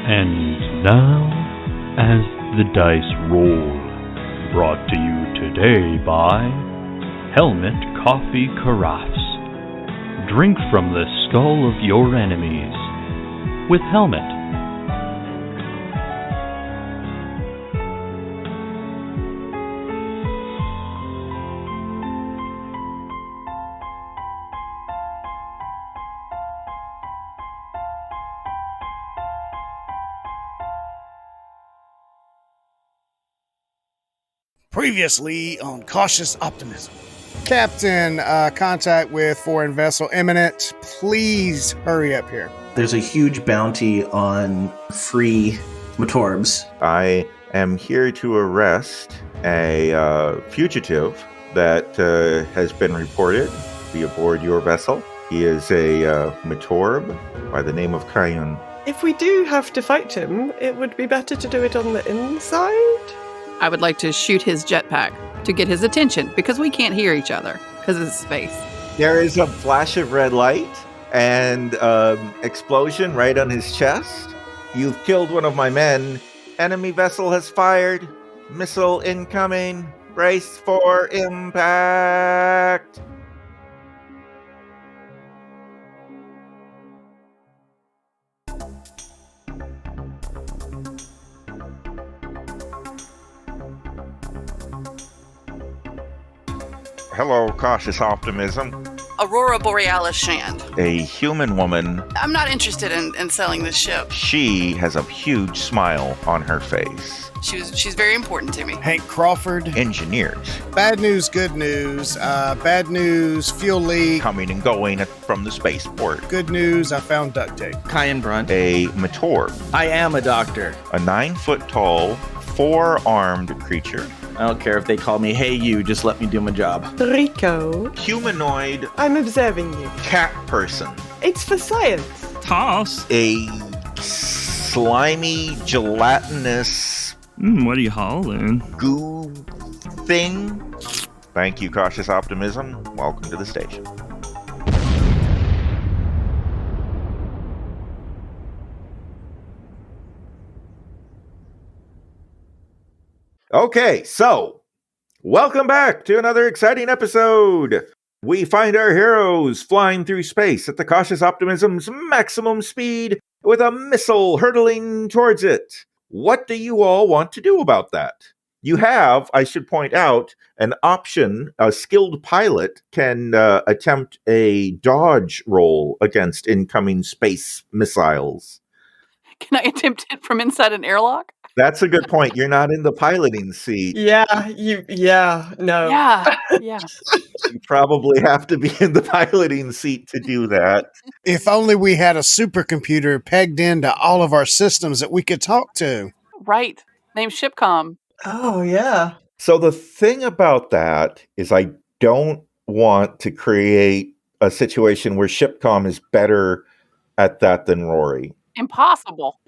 And now, as the dice roll, brought to you today by Helmet Coffee Carafes. Drink from the skull of your enemies with Helmet. Previously on Cautious Optimism. Captain, contact with foreign vessel imminent. Please hurry up here. There's a huge bounty on free Matorbs. I am here to arrest a fugitive that has been reported to be aboard your vessel. He is a Matorb by the name of Kayan. If we do have to fight him, it would be better to do it on the inside. I would like to shoot his jetpack to get his attention because we can't hear each other because it's space. There is a flash of red light and explosion right on his chest. You've killed one of my men. Enemy vessel has fired. Missile incoming. Brace for impact. Hello, Cautious Optimism. Aurora Borealis Shand. A human woman. I'm not interested in selling this ship. She has a huge smile on her face. She's very important to me. Hank Crawford. Engineers. Bad news, good news. Bad news, fuel leak. Coming and going from the spaceport. Good news, I found duct tape. Kayan Brunt. A Mator. I am a doctor. A 9-foot-tall, 4-armed creature. I don't care if they call me, hey you, just let me do my job. Rico. Humanoid. I'm observing you. Cat person. It's for science. Toss. A slimy, gelatinous... what are you hauling? Goo thing. Thank you, Cautious Optimism. Welcome to the station. Okay, so welcome back to another exciting episode. We find our heroes flying through space at the Cautious Optimism's maximum speed with a missile hurtling towards it. What do you all want to do about that? You have, I should point out, an option. A skilled pilot can attempt a dodge roll against incoming space missiles. Can I attempt it from inside an airlock? That's a good point. You're not in the piloting seat. No. Yeah. You probably have to be in the piloting seat to do that. If only we had a supercomputer pegged into all of our systems that we could talk to. Right. Named Shipcom. Oh, yeah. So the thing about that is I don't want to create a situation where Shipcom is better at that than Rory. Impossible.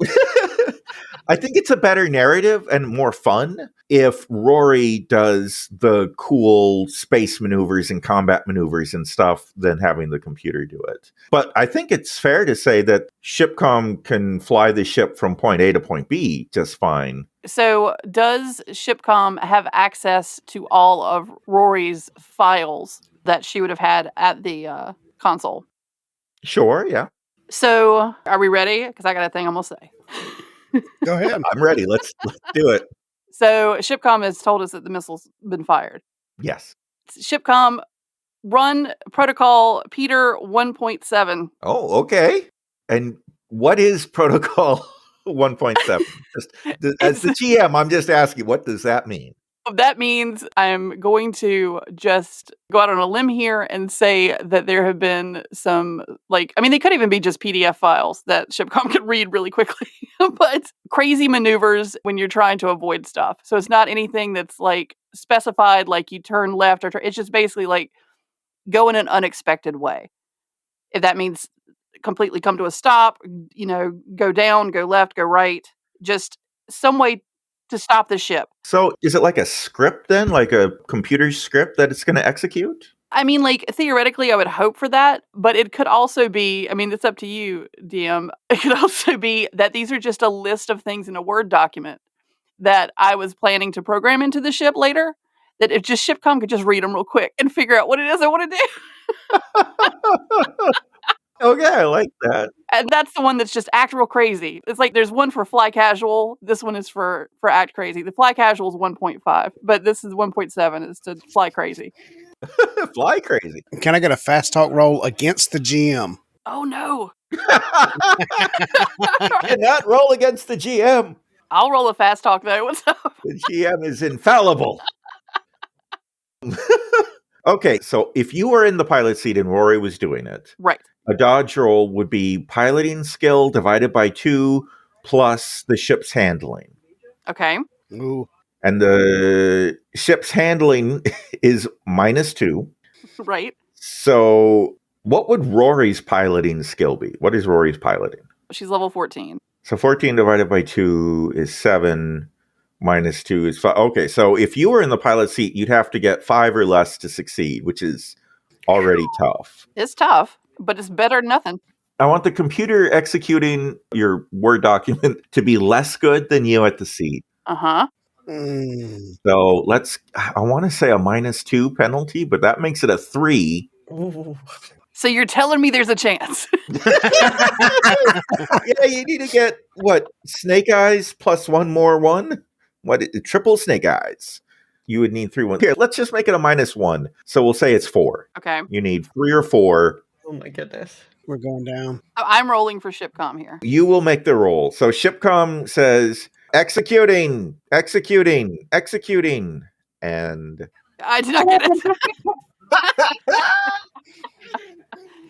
I think it's a better narrative and more fun if Rory does the cool space maneuvers and combat maneuvers and stuff than having the computer do it. But I think it's fair to say that Shipcom can fly the ship from point A to point B just fine. So does Shipcom have access to all of Rory's files that she would have had at the console? Sure, yeah. So are we ready? Because I got a thing I'm going to say. Go ahead. I'm ready. Let's do it. So Shipcom has told us that the missile's been fired. Yes. Shipcom, run protocol Peter 1.7. Oh, okay. And what is protocol 1.7? As the GM, I'm just asking, what does that mean? That means I'm going to just go out on a limb here and say that there have been some, they could even be just PDF files that Shipcom could read really quickly, but crazy maneuvers when you're trying to avoid stuff. So it's not anything that's specified, like you turn left or it's just basically go in an unexpected way. If that means completely come to a stop, go down, go left, go right, just some way to stop the ship. So is it like a script then? Like a computer script that it's going to execute? I mean, like, theoretically, I would hope for that, but it could also be, I mean, it's up to you, DM. It could also be that these are just a list of things in a Word document that I was planning to program into the ship later, that if just Shipcom could just read them real quick and figure out what it is I want to do. Okay, I like that. And that's the one that's just act real crazy. It's like there's one for fly casual. This one is for act crazy. The fly casual is 1.5, but this is 1.7 is to fly crazy. Fly crazy. Can I get a fast talk roll against the GM? Oh no. Cannot roll against the GM. I'll roll a fast talk though. What's up? The GM is infallible. Okay, so if you were in the pilot seat and Rory was doing it, Right. a dodge roll would be piloting skill divided by 2 plus the ship's handling. Okay. Ooh. And the ship's handling is -2. Right. So what would Rory's piloting skill be? What is Rory's piloting? She's level 14. So 14 divided by 2 is 7. -2 is 5. Okay, so if you were in the pilot seat, you'd have to get 5 or less to succeed, which is already tough. It's tough, but it's better than nothing. I want the computer executing your Word document to be less good than you at the seat. Uh-huh. So I want to say a -2 penalty, but that makes it a 3. Ooh. So you're telling me there's a chance. Yeah, you need to get, Snake Eyes plus 1 more 1? Triple Snake Eyes. You would need 3 1. Here, let's just make it a -1. So we'll say it's 4. Okay. You need 3 or 4. Oh my goodness. We're going down. I'm rolling for Shipcom here. You will make the roll. So Shipcom says, executing, and I did not get it.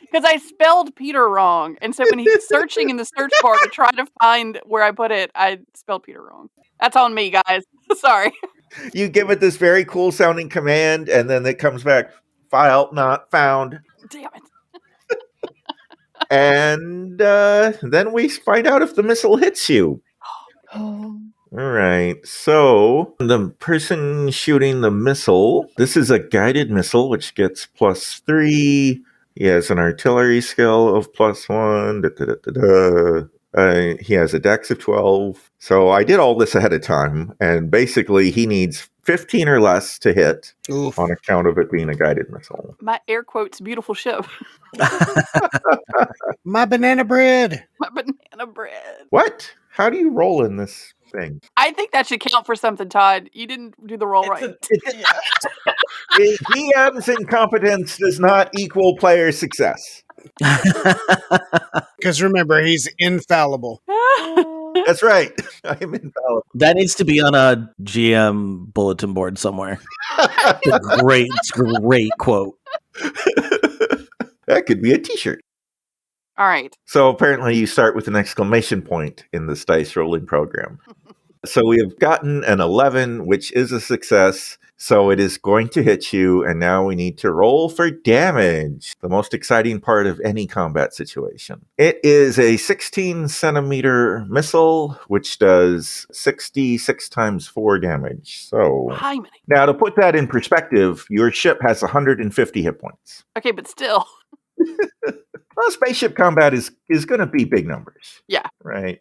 Because I spelled Peter wrong. And so when he's searching in the search bar to try to find where I put it, I spelled Peter wrong. That's on me, guys. Sorry. you give it this very cool sounding command, and then it comes back, file not found. Damn it. And then we find out if the missile hits you. All right. So the person shooting the missile, this is a guided missile, which gets +3. He has an artillery skill of +1. He has a dex of 12. So I did all this ahead of time. And basically, he needs 15 or less to hit. Oof. On account of it being a guided missile. My air quotes beautiful ship. My banana bread. My banana bread. What? How do you roll in this thing? I think that should count for something, Todd. You didn't do the roll right. The GM's incompetence does not equal player success. Because remember, he's infallible. That's right. I am infallible. That needs to be on a GM bulletin board somewhere. It's a great quote. That could be a t-shirt. All right. So apparently you start with an exclamation point in this dice rolling program. So we have gotten an 11, which is a success. So it is going to hit you, and now we need to roll for damage. The most exciting part of any combat situation. It is a 16-centimeter missile, which does 66 times 4 damage. So Hi, Minnie. now to put that in perspective, your ship has 150 hit points. Okay, but still. Well, spaceship combat is going to be big numbers. Yeah. Right?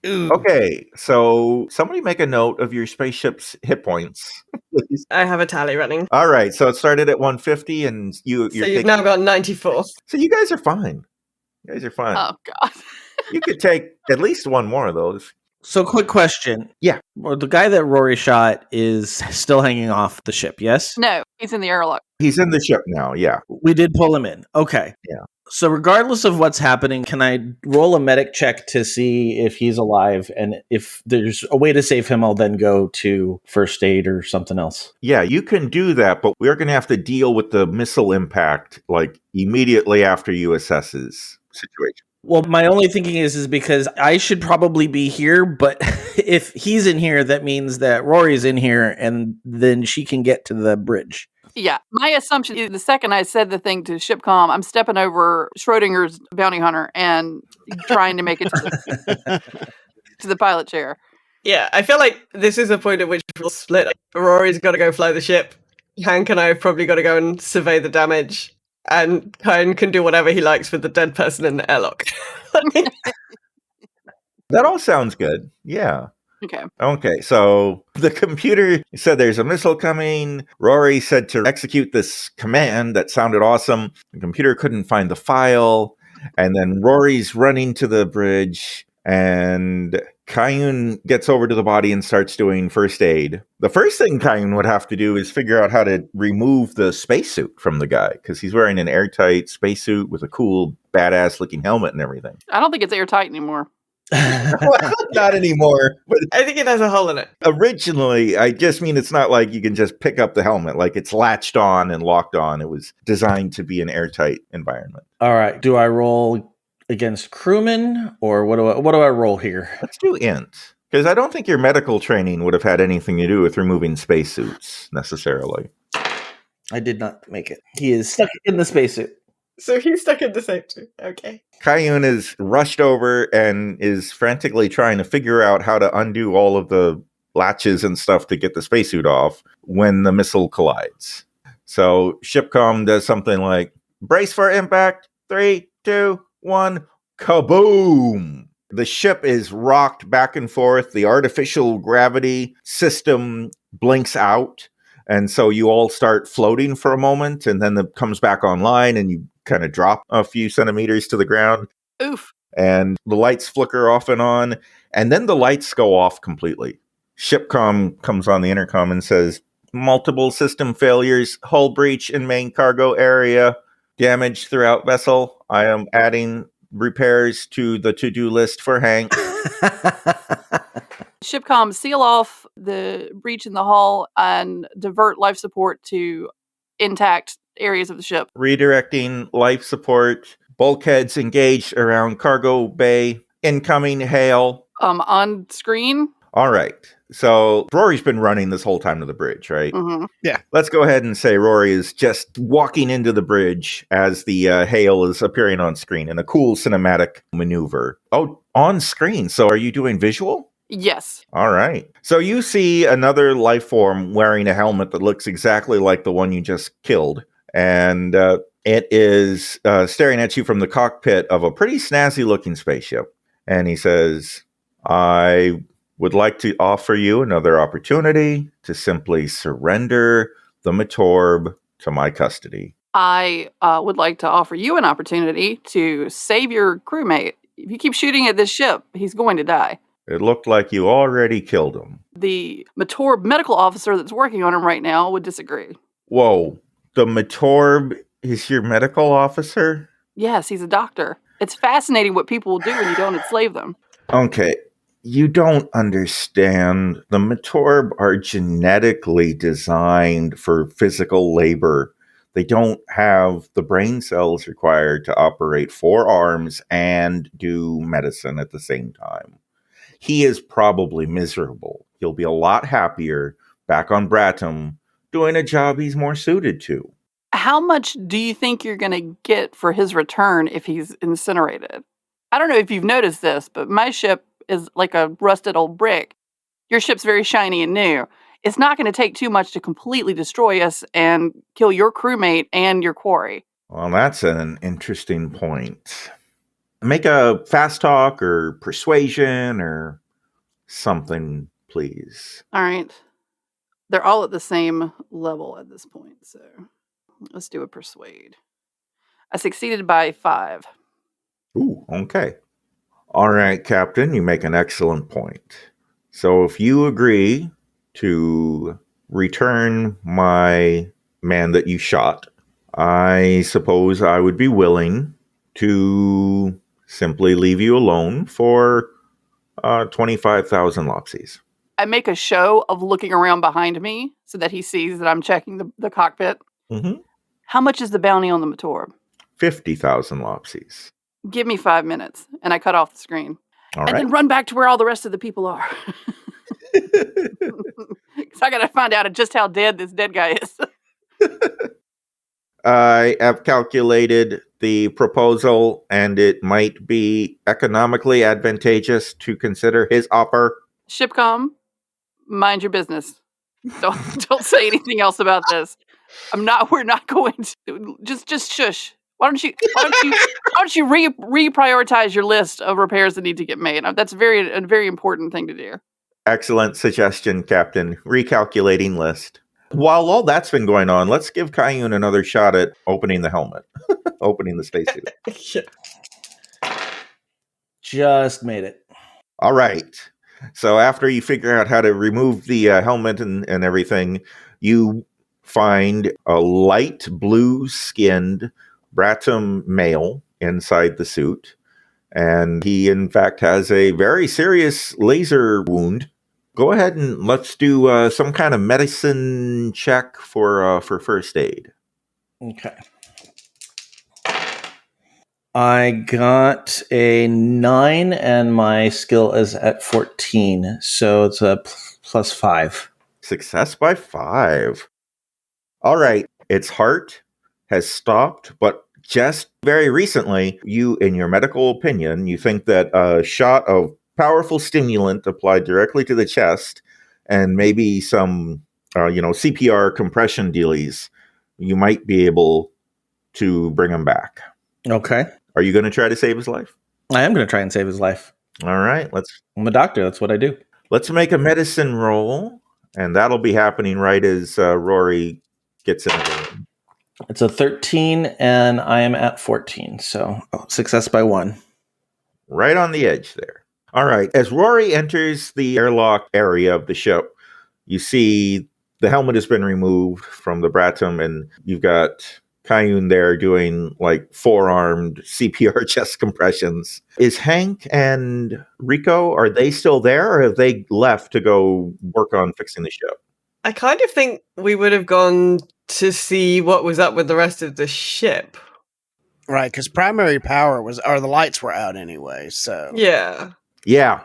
Ooh. Okay, so somebody make a note of your spaceship's hit points, please. I have a tally running. All right, so it started at 150, and you're You've now got 94. So you guys are fine. You guys are fine. Oh, God. You could take at least one more of those. So, quick question. Yeah. Well, the guy that Rory shot is still hanging off the ship, yes? No, he's in the airlock. He's in the ship now, yeah. We did pull him in. Okay. Yeah. So regardless of what's happening, can I roll a medic check to see if he's alive? And if there's a way to save him, I'll then go to first aid or something else. Yeah, you can do that, but we're going to have to deal with the missile impact, immediately after you assess his situation. Well, my only thinking is because I should probably be here, but if he's in here, that means that Rory's in here, and then she can get to the bridge. Yeah, my assumption is the second I said the thing to Shipcom, I'm stepping over Schrodinger's bounty hunter and trying to make it to the pilot chair. Yeah, I feel like this is a point at which we'll split. Rory's got to go fly the ship. Hank and I have probably got to go and survey the damage, and Kayan can do whatever he likes with the dead person in the airlock. That all sounds good. Yeah. Okay. Okay, so the computer said there's a missile coming. Rory said to execute this command that sounded awesome. The computer couldn't find the file. And then Rory's running to the bridge, and Kayan gets over to the body and starts doing first aid. The first thing Kayan would have to do is figure out how to remove the spacesuit from the guy, because he's wearing an airtight spacesuit with a cool, badass-looking helmet and everything. I don't think it's airtight anymore. Well, not anymore. But I think it has a hole in it. originally, I just mean it's not like you can just pick up the helmet. Like it's latched on and locked on. It was designed to be an airtight environment. All right. Do I roll against crewmen, or what do I roll here? Let's do int. Because I don't think your medical training would have had anything to do with removing spacesuits necessarily. I did not make it. He is stuck in the spacesuit. So he's stuck in the same too. Okay. Kayan is rushed over and is frantically trying to figure out how to undo all of the latches and stuff to get the spacesuit off when the missile collides. So Shipcom does something like, brace for impact, 3, 2, 1, kaboom! The ship is rocked back and forth. The artificial gravity system blinks out. And so you all start floating for a moment, and then it comes back online, and you kind of drop a few centimeters to the ground. Oof. And the lights flicker off and on, and then the lights go off completely. Shipcom comes on the intercom and says, multiple system failures, hull breach in main cargo area, damage throughout vessel. I am adding repairs to the to-do list for Hank. Shipcom, seal off the breach in the hull and divert life support to intact areas of the ship. Redirecting life support. Bulkheads engaged around cargo bay. Incoming hail. On screen. All right. So Rory's been running this whole time to the bridge, right? Mm-hmm. Yeah. Let's go ahead and say Rory is just walking into the bridge as the hail is appearing on screen in a cool cinematic maneuver. Oh, on screen. So are you doing visual? Yes. All right. So you see another life form wearing a helmet that looks exactly like the one you just killed. And it is staring at you from the cockpit of a pretty snazzy looking spaceship. And he says, I would like to offer you another opportunity to simply surrender the Matorb to my custody. I would like to offer you an opportunity to save your crewmate. If you keep shooting at this ship, he's going to die. It looked like you already killed him. The Matorb medical officer that's working on him right now would disagree. Whoa, the Matorb is your medical officer? Yes, he's a doctor. It's fascinating what people will do when you don't enslave them. Okay, you don't understand. The Matorb are genetically designed for physical labor. They don't have the brain cells required to operate 4 arms and do medicine at the same time. He is probably miserable. He'll be a lot happier back on Bratum doing a job he's more suited to. How much do you think you're going to get for his return if he's incinerated? I don't know if you've noticed this, but my ship is like a rusted old brick. Your ship's very shiny and new. It's not going to take too much to completely destroy us and kill your crewmate and your quarry. Well, that's an interesting point. Make a fast talk or persuasion or something, please. All right. They're all at the same level at this point, so let's do a persuade. I succeeded by 5. Ooh, okay. All right, Captain, you make an excellent point. So if you agree to return my man that you shot, I suppose I would be willing to simply leave you alone for 25,000 lopsies. I make a show of looking around behind me so that he sees that I'm checking the cockpit. Mm-hmm. How much is the bounty on the Matorb? 50,000 lopsies. Give me 5 minutes, and I cut off the screen. All and right. then run back to where all the rest of the people are. Because I got to find out just how dead this dead guy is. I have calculated the proposal, and it might be economically advantageous to consider his offer. Shipcom, mind your business. Don't say anything else about this. We're not going to just shush. Why don't you reprioritize your list of repairs that need to get made? That's a very important thing to do. Excellent suggestion, Captain. Recalculating list. While all that's been going on, let's give Kayan another shot at opening the helmet, opening the spacesuit. Just made it. All right. So after you figure out how to remove the helmet and everything, you find a light blue-skinned Bratum male inside the suit. And he, in fact, has a very serious laser wound. Go ahead and let's do some kind of medicine check for first aid. Okay. I got a 9 and my skill is at 14. So it's a plus 5. Success by 5. All right. Its heart has stopped, but just very recently, you, in your medical opinion, you think that a shot of powerful stimulant applied directly to the chest and maybe some, CPR compression dealies, you might be able to bring him back. Okay. Are you going to try to save his life? I am going to try and save his life. All right. I'm a doctor. That's what I do. Let's make a medicine roll, and that'll be happening right as Rory gets in the room. It's a 13 and I am at 14. So success by 1. Right on the edge there. All right. As Rory enters the airlock area of the ship, you see the helmet has been removed from the Bratum, and you've got Kayan there doing like four-armed CPR chest compressions. Is Hank and Rico, are they still there, or have they left to go work on fixing the ship? I kind of think we would have gone to see what was up with the rest of the ship. Right, because primary power the lights were out anyway, so. Yeah. Yeah,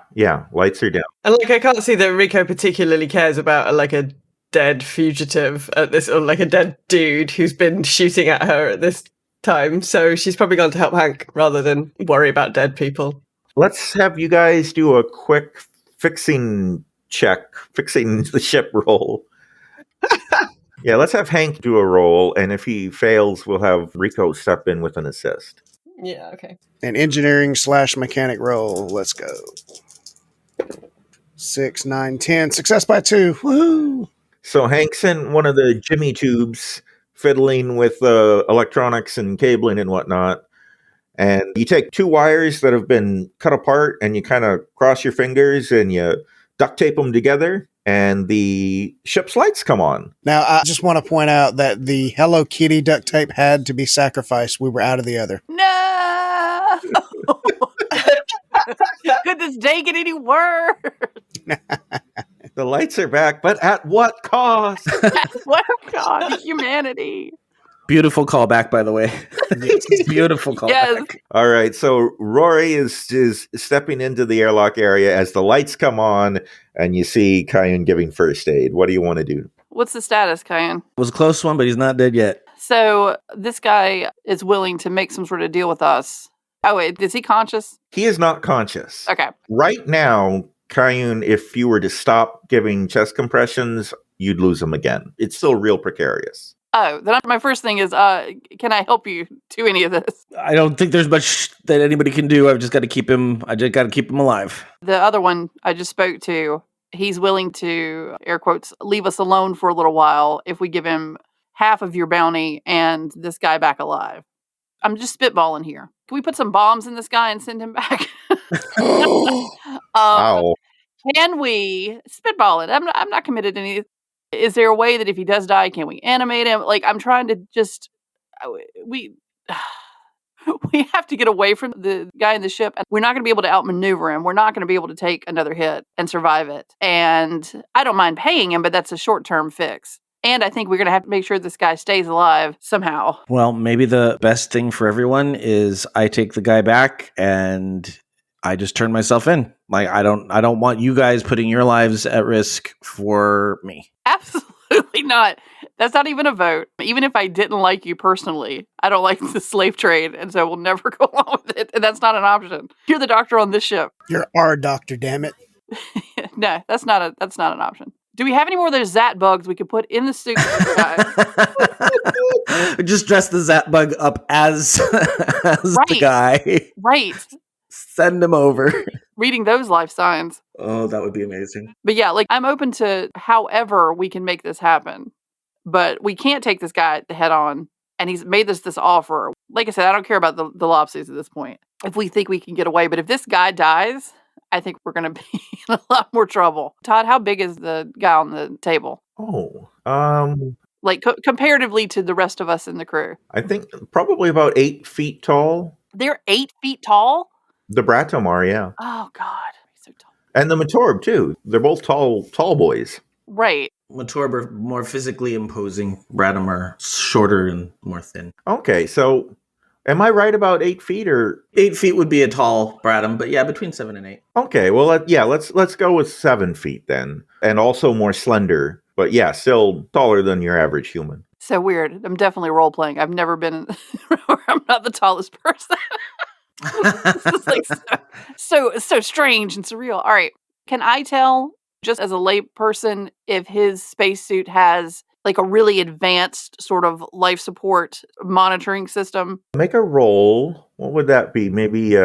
lights are down. And I can't see that Rico particularly cares about a dead fugitive at this, or a dead dude who's been shooting at her at this time. So she's probably gone to help Hank rather than worry about dead people. Let's have you guys do a quick fixing the ship roll. Yeah, let's have Hank do a roll, and if he fails, we'll have Rico step in with an assist. Yeah, okay. An engineering/mechanic roll. Let's go. 6, 9, 10. Success by 2. Woohoo! So Hank's in one of the Jimmy tubes, fiddling with electronics and cabling and whatnot. And you take 2 wires that have been cut apart, and you kind of cross your fingers, and you duct tape them together, and the ship's lights come on. Now, I just want to point out that the Hello Kitty duct tape had to be sacrificed. We were out of the other. No! Could this day get any worse? The lights are back, but at what cost? What God, humanity. Beautiful callback, by the way. Beautiful callback. Yes. All right, so Rory is stepping into the airlock area as the lights come on, and you see Kayan giving first aid. What do you want to do? What's the status, Kayan? It was a close one, but he's not dead yet. So this guy is willing to make some sort of deal with us. Oh, wait, is he conscious? He is not conscious. Okay. Right now, Kayan, if you were to stop giving chest compressions, you'd lose him again. It's still real precarious. Oh, then my first thing is, can I help you do any of this? I don't think there's much that anybody can do. I've just got to keep him. I just got to keep him alive. The other one I just spoke to, he's willing to, air quotes, leave us alone for a little while if we give him half of your bounty and this guy back alive. I'm just spitballing here. Can we put some bombs in this guy and send him back? Wow. Can we spitball it? I'm not committed to anything. Is there a way that if he does die, can we animate him? I'm trying to just... We have to get away from the guy in the ship. We're not going to be able to outmaneuver him. We're not going to be able to take another hit and survive it. And I don't mind paying him, but that's a short-term fix. And I think we're going to have to make sure this guy stays alive somehow. Well, maybe the best thing for everyone is I take the guy back and I just turn myself in. I don't want you guys putting your lives at risk for me. Absolutely not. That's not even a vote. Even if I didn't like you personally, I don't like the slave trade, and so we'll never go along with it. And that's not an option. You're the doctor on this ship. You're our doctor, damn it. No, that's not an option. Do we have any more of those Zat bugs we could put in the suit? Just dress the Zat bug up as the guy. Right. Send him over. Reading those life signs. Oh, that would be amazing. But yeah, like I'm open to however we can make this happen. But we can't take this guy head on. And he's made this offer. Like I said, I don't care about the lobsters at this point. If we think we can get away. But if this guy dies, I think we're going to be in a lot more trouble. Todd, how big is the guy on the table? Oh, like comparatively to the rest of us in the crew. I think probably about 8 feet tall. They're 8 feet tall? The Bratom are, yeah. Oh, God. He's so tall. And the Matorb, too. They're both tall boys. Right. Matorb are more physically imposing. Bratom are shorter and more thin. Okay, so am I right about 8 feet or 8 feet would be a tall Bratom, but yeah, between 7 and 8. Okay, well, let's go with 7 feet then, and also more slender, but yeah, still taller than your average human. So weird. I'm definitely role playing. I've never been. I'm not the tallest person. This is like so strange and surreal. All right, can I tell just as a lay person if his spacesuit has like a really advanced sort of life support monitoring system? Make a roll. What would that be? Maybe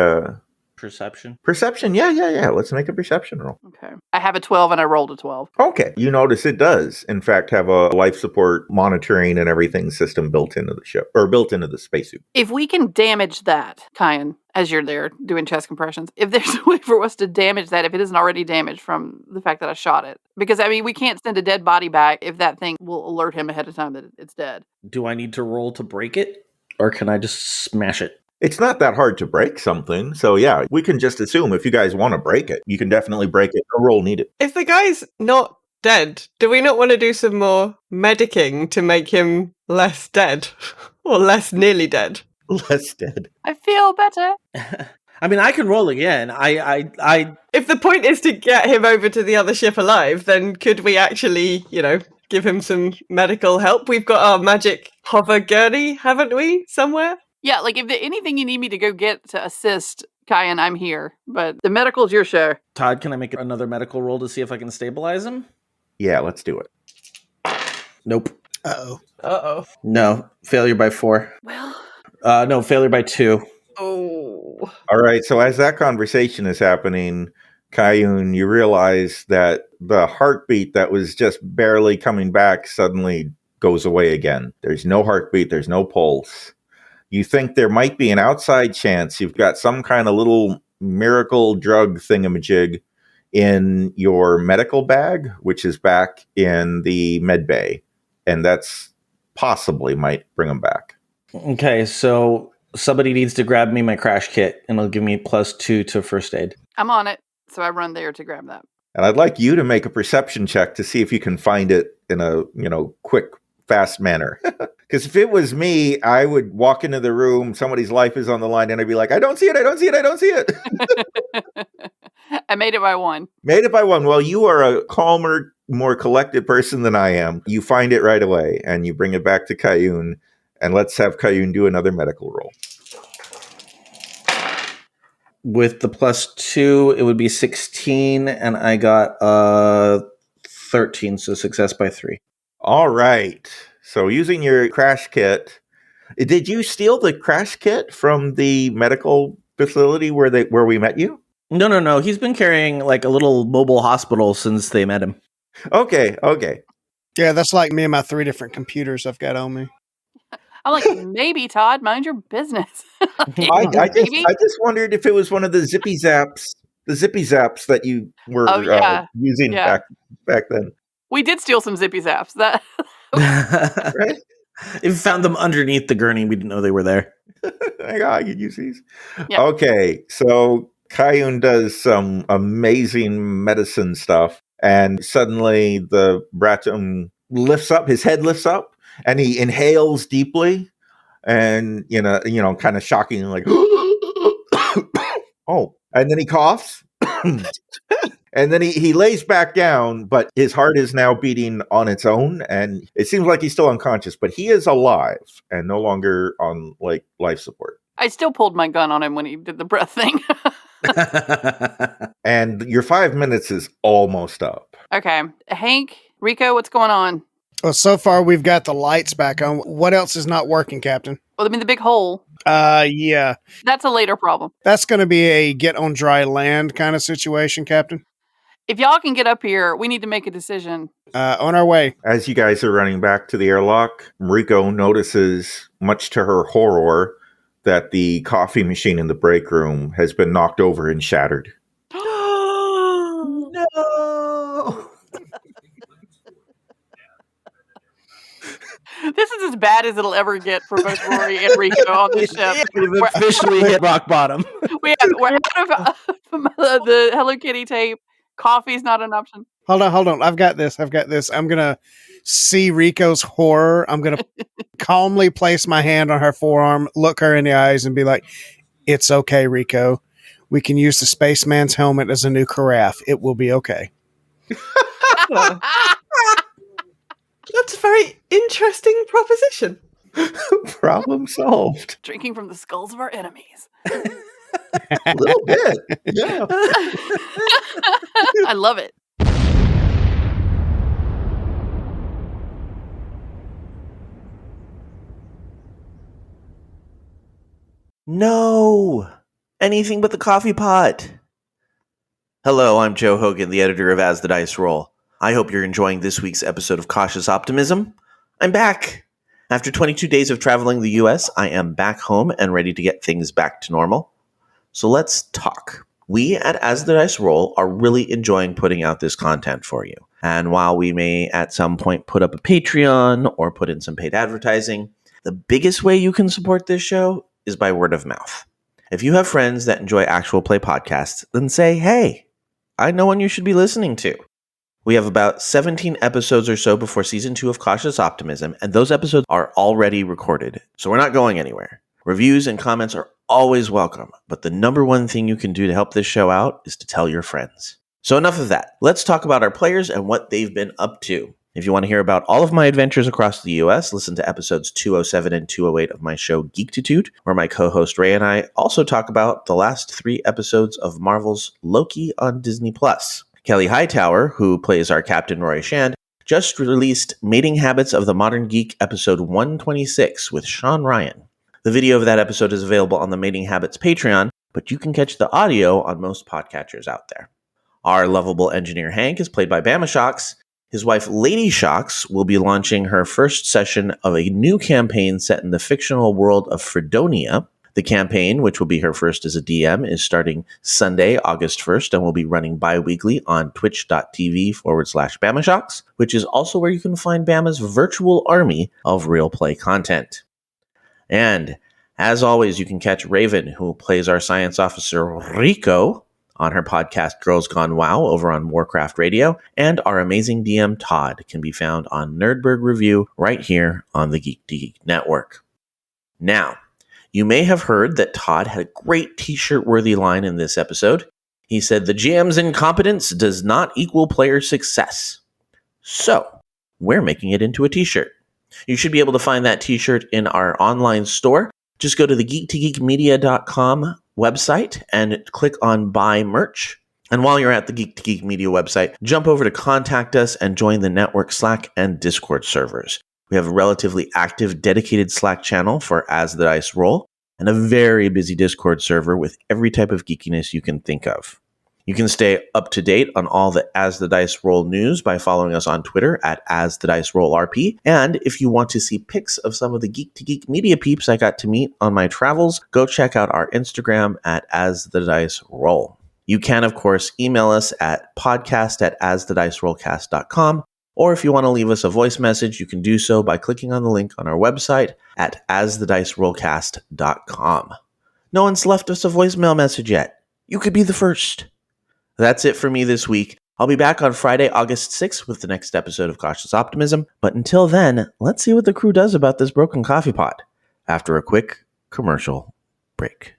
Perception. Perception. Yeah. Let's make a perception roll. Okay. I have a 12 and I rolled a 12. Okay. You notice it does, in fact, have a life support monitoring and everything system built into the ship, or built into the spacesuit. If we can damage that, Kayan, as you're there doing chest compressions, if there's a way for us to damage that, if it isn't already damaged from the fact that I shot it. Because, I mean, we can't send a dead body back if that thing will alert him ahead of time that it's dead. Do I need to roll to break it? Or can I just smash it? It's not that hard to break something. So yeah, we can just assume if you guys want to break it, you can definitely break it. No roll needed. If the guy's not dead, do we not want to do some more medicing to make him less dead? Or less nearly dead? Less dead. I feel better. I mean, I can roll again. I If the point is to get him over to the other ship alive, then could we actually, give him some medical help? We've got our magic hover gurney, haven't we, somewhere? Yeah, like if there's anything you need me to go get to assist Kayan, I'm here. But the medical's your show. Todd, can I make another medical roll to see if I can stabilize him? Yeah, let's do it. Nope. Uh-oh. No, failure by 4. Well. No, failure by 2. Oh. All right, so as that conversation is happening, Kayan, you realize that the heartbeat that was just barely coming back suddenly goes away again. There's no heartbeat, there's no pulse. You think there might be an outside chance you've got some kind of little miracle drug thingamajig in your medical bag, which is back in the med bay. And that's possibly might bring them back. Okay, so somebody needs to grab me my crash kit, and it'll give me +2 to first aid. I'm on it, so I run there to grab that. And I'd like you to make a perception check to see if you can find it in a, quick, fast manner. Because if it was me, I would walk into the room, somebody's life is on the line, and I'd be like, I don't see it. I made it by 1. Made it by 1. Well, you are a calmer, more collected person than I am. You find it right away, and you bring it back to Kayan, and let's have Kayan do another medical roll. With the +2, it would be 16, and I got 13, so success by 3. All right. So using your crash kit, did you steal the crash kit from the medical facility where we met you? No. He's been carrying like a little mobile hospital since they met him. Okay. Yeah, that's like me and my 3 different computers I've got on me. I'm like, maybe, Todd, mind your business. I just wondered if it was one of the zippy zaps that you were using back then. We did steal some zippy zaps. That right? If found them underneath the gurney, we didn't know they were there. I could use these. Yeah. Okay, so Kayan does some amazing medicine stuff, and suddenly the Bratom lifts up, his head lifts up, and he inhales deeply, and kind of shocking, like oh, and then he coughs. And then he lays back down, but his heart is now beating on its own, and it seems like he's still unconscious, but he is alive and no longer on life support. I still pulled my gun on him when he did the breath thing. And your 5 minutes is almost up. Okay. Hank, Rico, what's going on? Well, so far we've got the lights back on. What else is not working, Captain? Well, I mean, the big hole. Yeah. That's a later problem. That's going to be a get on dry land kind of situation, Captain. If y'all can get up here, we need to make a decision. On our way. As you guys are running back to the airlock, Mariko notices, much to her horror, that the coffee machine in the break room has been knocked over and shattered. No. This is as bad as it'll ever get for both Rory and Rico on this ship. We've officially hit rock bottom. We're out of the Hello Kitty tape. Coffee's not an option. Hold on. I've got this. I'm going to see Rico's horror. I'm going to calmly place my hand on her forearm, look her in the eyes, and be like, it's okay, Rico. We can use the spaceman's helmet as a new carafe. It will be okay. That's a very interesting proposition. Problem solved. Drinking from the skulls of our enemies. A little bit. Yeah. I love it. No. Anything but the coffee pot. Hello, I'm Joe Hogan, the editor of As the Dice Roll. I hope you're enjoying this week's episode of Cautious Optimism. I'm back. After 22 days of traveling the US, I am back home and ready to get things back to normal. So let's talk. We at As the Dice Roll are really enjoying putting out this content for you. And while we may at some point put up a Patreon or put in some paid advertising, the biggest way you can support this show is by word of mouth. If you have friends that enjoy actual play podcasts, then say, hey, I know one you should be listening to. We have about 17 episodes or so before season 2 of Cautious Optimism, and those episodes are already recorded, so we're not going anywhere. Reviews and comments are always welcome, but the number one thing you can do to help this show out is to tell your friends. So enough of that. Let's talk about our players and what they've been up to. If you want to hear about all of my adventures across the US, listen to episodes 207 and 208 of my show Geektitude, where my co-host Ray and I also talk about the last 3 episodes of Marvel's Loki on Disney+. Kelly Hightower, who plays our Captain Roy Shand, just released Mating Habits of the Modern Geek episode 126 with Sean Ryan. The video of that episode is available on the Mating Habits Patreon, but you can catch the audio on most podcatchers out there. Our lovable engineer Hank is played by Bama Shocks. His wife Lady Shocks will be launching her first session of a new campaign set in the fictional world of Fredonia. The campaign, which will be her first as a DM, is starting Sunday, August 1st, and will be running bi-weekly on twitch.tv/BamaShocks, which is also where you can find Bama's virtual army of real play content. And, as always, you can catch Raven, who plays our science officer Rico, on her podcast Girls Gone WoW over on Warcraft Radio, and our amazing DM Todd can be found on Nerdberg Review right here on the Geek Network. Now, you may have heard that Todd had a great t-shirt worthy line in this episode. He said, the GM's incompetence does not equal player success. So, we're making it into a t-shirt. You should be able to find that t-shirt in our online store. Just go to the geek2geekmedia.com website and click on buy merch. And while you're at the Geek to Geek Media website, jump over to contact us and join the network Slack and Discord servers. We have a relatively active, dedicated Slack channel for As the Dice Roll, and a very busy Discord server with every type of geekiness you can think of. You can stay up to date on all the As the Dice Roll news by following us on Twitter at As the Dice Roll RP. And if you want to see pics of some of the Geek to Geek Media peeps I got to meet on my travels, go check out our Instagram at As the Dice Roll. You can, of course, email us at podcast@asthedicerollcast.com. Or if you want to leave us a voice message, you can do so by clicking on the link on our website at asthedicerollcast.com. No one's left us a voicemail message yet. You could be the first. That's it for me this week. I'll be back on Friday, August 6th with the next episode of Cautious Optimism. But until then, let's see what the crew does about this broken coffee pot after a quick commercial break.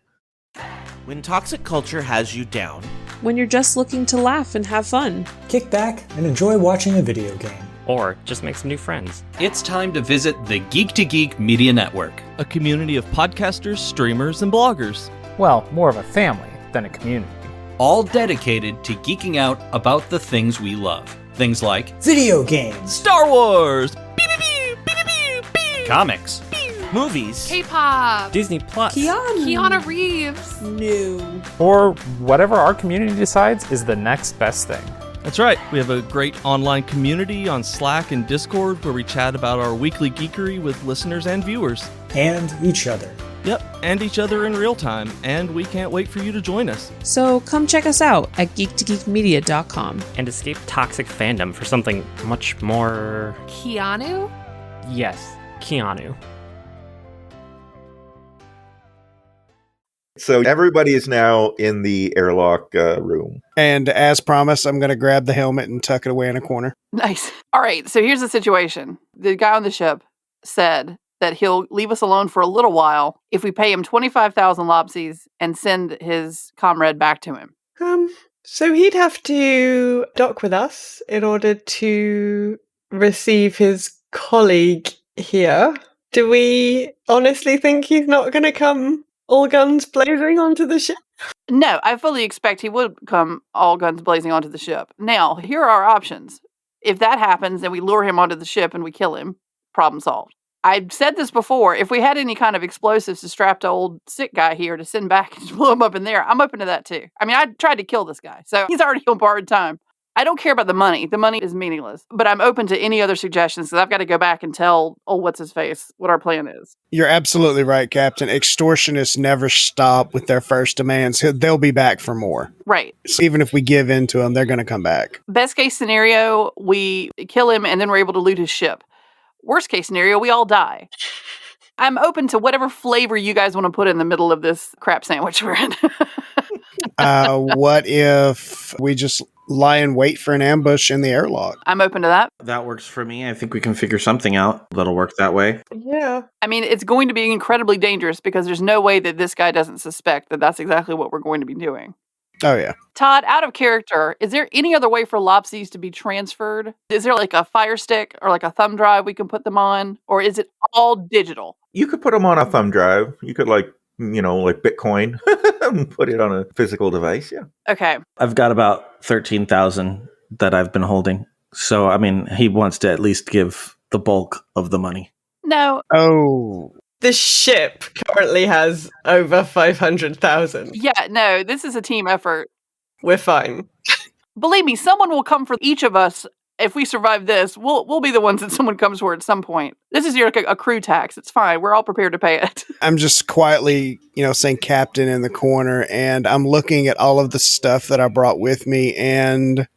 When toxic culture has you down, when you're just looking to laugh and have fun, kick back and enjoy watching a video game, or just make some new friends, it's time to visit the Geek to Geek Media Network, a community of podcasters, streamers, and bloggers. Well, more of a family than a community. All dedicated to geeking out about the things we love. Things like Video games, Star Wars, Comics, Movies, K-pop, Disney Plus, Keanu Reeves. No. Or whatever our community decides is the next best thing. That's right. We have a great online community on Slack and Discord where we chat about our weekly geekery with listeners and viewers. and each other. Yep, and each other in real time, and we can't wait for you to join us. So come check us out at geek2geekmedia.com. and escape toxic fandom for something much more... Keanu? Yes, Keanu. So everybody is now in the airlock room. And as promised, I'm going to grab the helmet and tuck it away in a corner. Nice. All right, so here's the situation. The guy on the ship said that he'll leave us alone for a little while if we pay him 25,000 lopsies and send his comrade back to him. So he'd have to dock with us in order to receive his colleague here. Do we honestly think he's not going to come all guns blazing onto the ship? No, I fully expect he would come all guns blazing onto the ship. Now, here are our options. If that happens, then we lure him onto the ship and we kill him. Problem solved. I've said this before. If we had any kind of explosives to strap to old sick guy here to send back and blow him up in there, I'm open to that too. I mean, I tried to kill this guy, so he's already on borrowed time. I don't care about the money. The money is meaningless. But I'm open to any other suggestions because I've got to go back and tell what's-his-face what our plan is. You're absolutely right, Captain. Extortionists never stop with their first demands. They'll be back for more. Right. So even if we give in to them, they're going to come back. Best case scenario, we kill him and then we're able to loot his ship. Worst case scenario, we all die. I'm open to whatever flavor you guys want to put in the middle of this crap sandwich we're in. What if we just lie in wait for an ambush in the airlock? I'm open to that. That works for me. I think we can figure something out that'll work that way. Yeah. I mean, it's going to be incredibly dangerous because there's no way that this guy doesn't suspect that that's exactly what we're going to be doing. Oh, yeah. Todd, out of character, is there any other way for lopsies to be transferred? Is there like a Fire Stick or like a thumb drive we can put them on? Or is it all digital? You could put them on a thumb drive. You could like Bitcoin and put it on a physical device. Yeah. Okay. I've got about 13,000 that I've been holding. So, I mean, he wants to at least give the bulk of the money. No. Oh. The ship currently has over 500,000. Yeah, no, this is a team effort. We're fine. Believe me, someone will come for each of us. If we survive this, we'll be the ones that someone comes for at some point. This is like a crew tax. It's fine. We're all prepared to pay it. I'm just quietly, saying Captain in the corner, and I'm looking at all of the stuff that I brought with me. And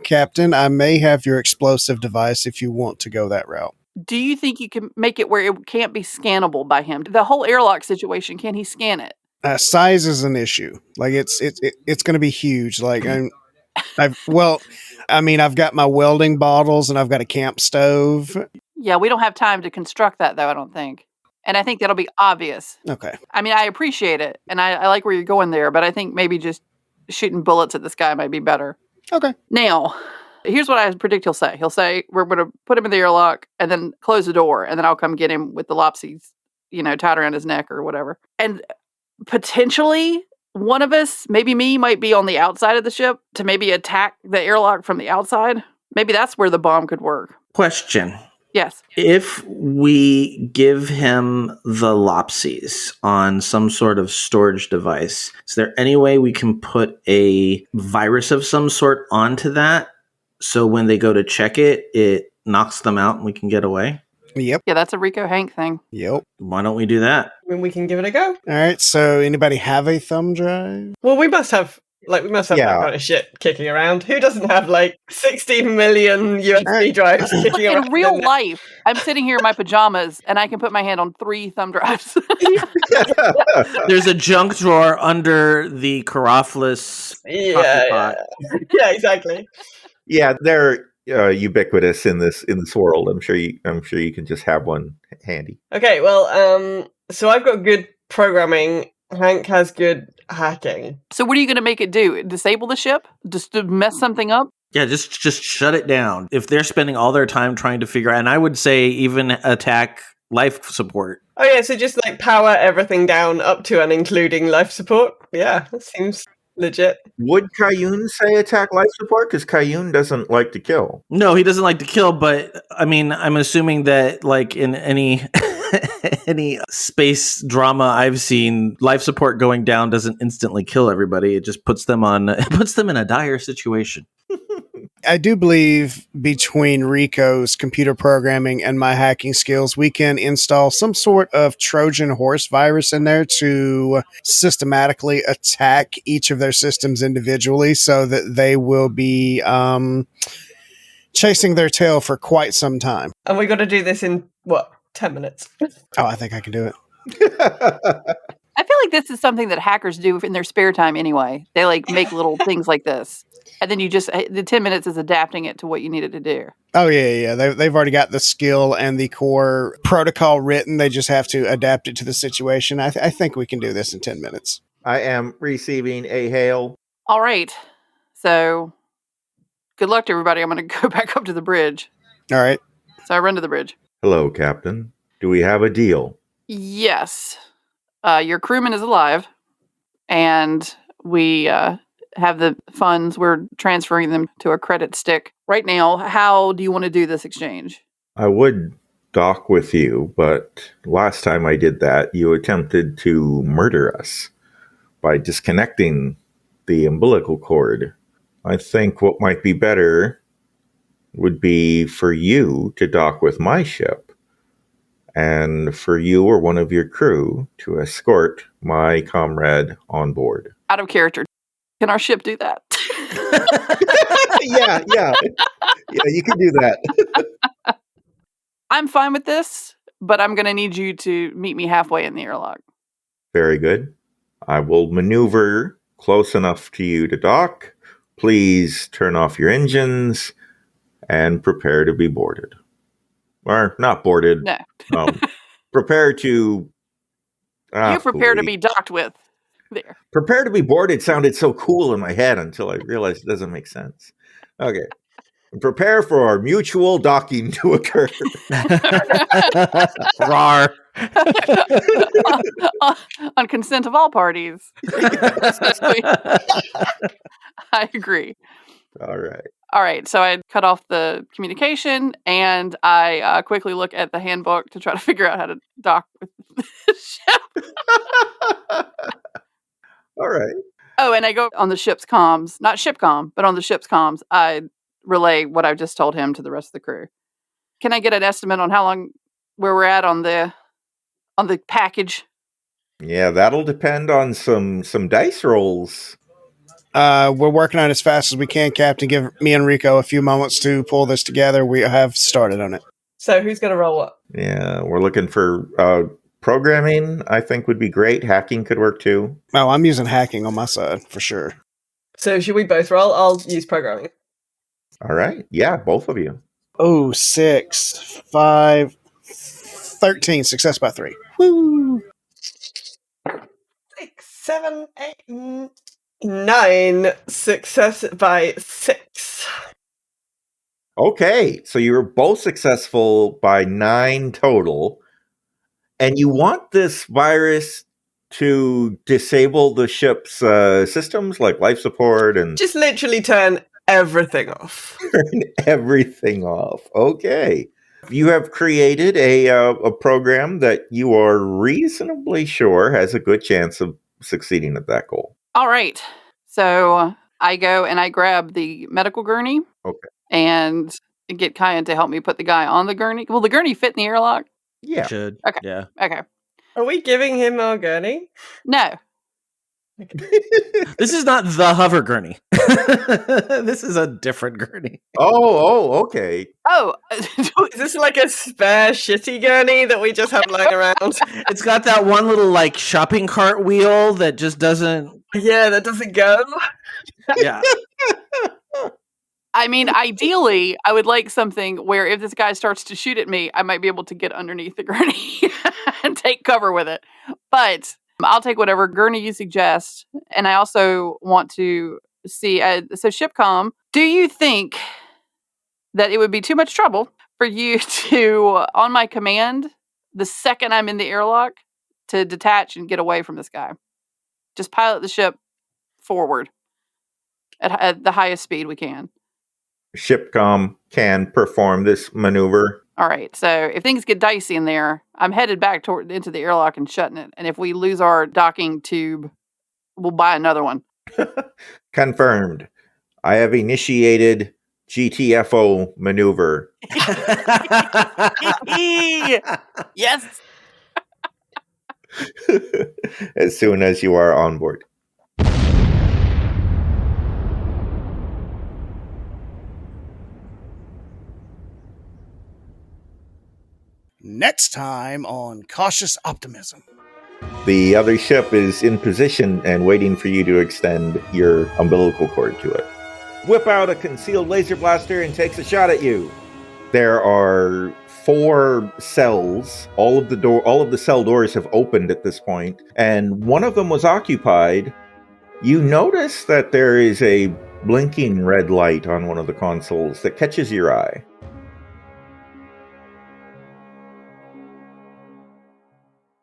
Captain, I may have your explosive device if you want to go that route. Do you think you can make it where it can't be scannable by him? The whole airlock situation, can he scan it? Size is an issue. Like it's going to be huge. Like I've got my welding bottles and I've got a camp stove. Yeah, we don't have time to construct that though, I don't think. And I think that'll be obvious. Okay. I mean, I appreciate it and I like where you're going there, but I think maybe just shooting bullets at this guy might be better. Okay. Now, here's what I predict he'll say. He'll say, we're going to put him in the airlock and then close the door, and then I'll come get him with the lopsies, tied around his neck or whatever. And potentially, one of us, maybe me, might be on the outside of the ship to maybe attack the airlock from the outside. Maybe that's where the bomb could work. Question. Yes. If we give him the lopsies on some sort of storage device, is there any way we can put a virus of some sort onto that? So when they go to check it, it knocks them out and we can get away? Yep. Yeah, that's a Rico Hank thing. Yep. Why don't we do that? I mean, we can give it a go. All right. So anybody have a thumb drive? Well, we must have that kind of shit kicking around. Who doesn't have 16 million USB drives kicking around? In real life, I'm sitting here in my pajamas and I can put my hand on 3 thumb drives. There's a junk drawer under the Caroflus coffee pot. Yeah, exactly. Yeah, they're ubiquitous in this world. I'm sure you can just have one handy. Okay, well, so I've got good programming. Hank has good hacking. So what are you going to make it do? Disable the ship? Just to mess something up? Yeah, just shut it down. If they're spending all their time trying to figure out, and I would say even attack life support. Oh yeah, so just power everything down up to and including life support. Yeah, that seems Legit. Would Kayan say attack life support? Because Kayan doesn't like to kill. No, he doesn't like to kill, but I mean, I'm assuming that like in any any space drama I've seen, life support going down doesn't instantly kill everybody. It just puts them in a dire situation. I do believe between Rico's computer programming and my hacking skills, we can install some sort of Trojan horse virus in there to systematically attack each of their systems individually so that they will be chasing their tail for quite some time. And we got to do this in, 10 minutes? Oh, I think I can do it. I feel like this is something that hackers do in their spare time anyway. They like make little things like this. And then the 10 minutes is adapting it to what you needed to do. Oh, yeah. They've already got the skill and the core protocol written. They just have to adapt it to the situation. I think we can do this in 10 minutes. I am receiving a hail. All right. So good luck to everybody. I'm going to go back up to the bridge. All right. So I run to the bridge. Hello, Captain. Do we have a deal? Yes. Your crewman is alive. And we have the funds. We're transferring them to a credit stick. Right now, how do you want to do this exchange? I would dock with you, but last time I did that, you attempted to murder us by disconnecting the umbilical cord. I think what might be better would be for you to dock with my ship and for you or one of your crew to escort my comrade on board. Out of character. Can our ship do that? Yeah, you can do that. I'm fine with this, but I'm going to need you to meet me halfway in the airlock. Very good. I will maneuver close enough to you to dock. Please turn off your engines and prepare to be boarded. Or not boarded. No. Prepare to... you prepare to be docked with. There. Prepare to be boarded sounded so cool in my head until I realized it doesn't make sense. Okay. Prepare for our mutual docking to occur. Rawr. On consent of all parties. I agree. All right. So I cut off the communication and I quickly look at the handbook to try to figure out how to dock with the ship. All right. Oh, and I go on the ship's comms, not shipcom, but on the ship's comms, I relay what I've just told him to the rest of the crew. Can I get an estimate on where we're at on the package? Yeah, that'll depend on some dice rolls. We're working on it as fast as we can, Captain. Give me and Rico a few moments to pull this together. We have started on it. So who's going to roll what? Yeah, we're looking for programming, I think, would be great. Hacking could work too. Oh, I'm using hacking on my side for sure. So should we both roll? I'll use programming. All right. Yeah, both of you. Oh, 6, 5, 13. Success by 3. Woo! 6, 7, 8, 9. Success by 6. Okay, so you were both successful by 9 total. And you want this virus to disable the ship's systems like life support and... Just literally turn everything off. Turn everything off. Okay. You have created a program that you are reasonably sure has a good chance of succeeding at that goal. All right. So I go and I grab the medical gurney. Okay. And get Kayan to help me put the guy on the gurney. Will the gurney fit in the airlock? Yeah. Should. Okay. Yeah. Okay. Are we giving him our gurney? No. This is not the hover gurney. This is a different gurney. Oh, okay. Oh, is this like a spare shitty gurney that we just have lying around? It's got that one little like shopping cart wheel that just doesn't. Yeah, that doesn't go. Yeah. I mean, ideally, I would like something where if this guy starts to shoot at me, I might be able to get underneath the gurney and take cover with it. But I'll take whatever gurney you suggest. And I also want to see, so Shipcom, do you think that it would be too much trouble for you to, on my command, the second I'm in the airlock, to detach and get away from this guy? Just pilot the ship forward at the highest speed we can. Shipcom can perform this maneuver. All right. So if things get dicey in there, I'm headed back into the airlock and shutting it. And if we lose our docking tube, we'll buy another one. Confirmed. I have initiated GTFO maneuver. Yes. As soon as you are on board. Next time on Cautious Optimism. The other ship is in position and waiting for you to extend your umbilical cord to it. Whip out a concealed laser blaster and takes a shot at you. There are 4 cells. All of the cell doors have opened at this point, and one of them was occupied. You notice that there is a blinking red light on one of the consoles that catches your eye.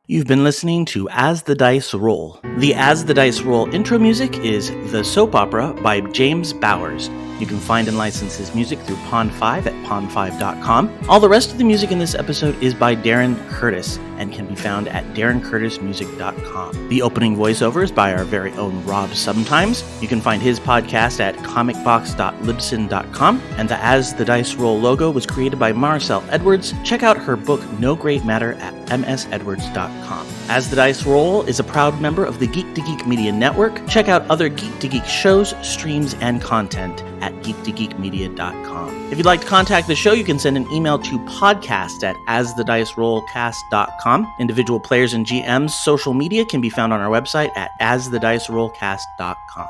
You've been listening to As the Dice Roll. The As the Dice Roll intro music is The Soap Opera by James Bowers. You can find and license his music through Pond5 at pond5.com. All the rest of the music in this episode is by Darren Curtis and can be found at darrencurtismusic.com. The opening voiceover is by our very own Rob Sometimes. You can find his podcast at comicbox.libsyn.com, and the As the Dice Roll logo was created by Maricel Edwards. Check out her book No Great Matter at msedwards.com. As the Dice Roll is a proud member of the Geek to Geek Media Network. Check out other Geek to Geek shows, streams, and content at geektogeekmedia.com. If you'd like to contact the show, you can send an email to podcast@asthedicerollcast.com. Individual players and GMs' social media can be found on our website at asthedicerollcast.com.